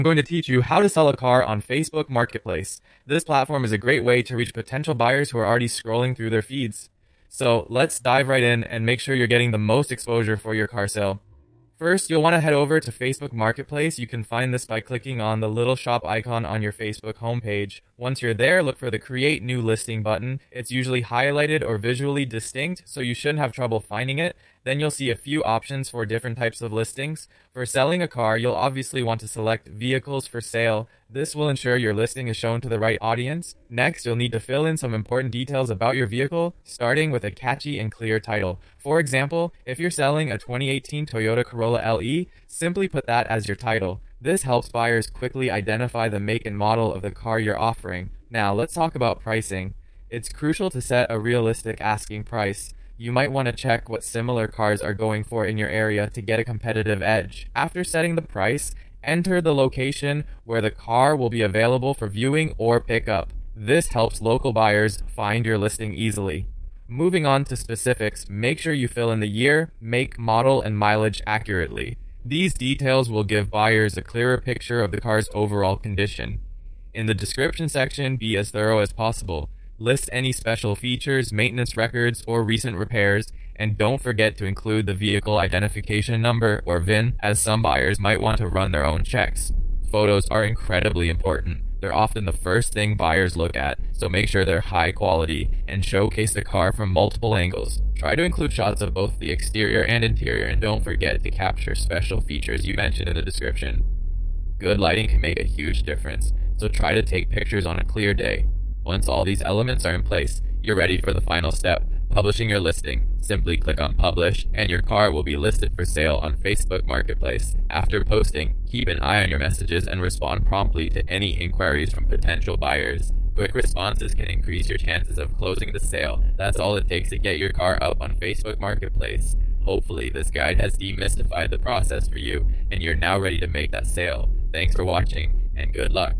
I'm going to teach you how to sell a car on Facebook Marketplace. This platform is a great way to reach potential buyers who are already scrolling through their feeds. So let's dive right in and make sure you're getting the most exposure for your car sale. First, you'll want to head over to Facebook Marketplace. You can find this by clicking on the little shop icon on your Facebook homepage. Once you're there, look for the Create New Listing button. It's usually highlighted or visually distinct, so you shouldn't have trouble finding it. Then you'll see a few options for different types of listings. For selling a car, you'll obviously want to select Vehicles for Sale. This will ensure your listing is shown to the right audience. Next, you'll need to fill in some important details about your vehicle, starting with a catchy and clear title. For example, if you're selling a 2018 Toyota Corolla LE, simply put that as your title. This helps buyers quickly identify the make and model of the car you're offering. Now, let's talk about pricing. It's crucial to set a realistic asking price. You might want to check what similar cars are going for in your area to get a competitive edge. After setting the price, enter the location where the car will be available for viewing or pickup. This helps local buyers find your listing easily. Moving on to specifics, make sure you fill in the year, make, model, and mileage accurately. These details will give buyers a clearer picture of the car's overall condition. In the description section, be as thorough as possible. List any special features, maintenance records, or recent repairs, and don't forget to include the vehicle identification number or VIN, as some buyers might want to run their own checks. Photos are incredibly important. They're often the first thing buyers look at, so make sure they're high quality and showcase the car from multiple angles. Try to include shots of both the exterior and interior, and don't forget to capture special features you mentioned in the description. Good lighting can make a huge difference, so try to take pictures on a clear day. Once all these elements are in place, you're ready for the final step, publishing your listing. Simply click on Publish, and your car will be listed for sale on Facebook Marketplace. After posting, keep an eye on your messages and respond promptly to any inquiries from potential buyers. Quick responses can increase your chances of closing the sale. That's all it takes to get your car up on Facebook Marketplace. Hopefully, this guide has demystified the process for you, and you're now ready to make that sale. Thanks for watching, and good luck.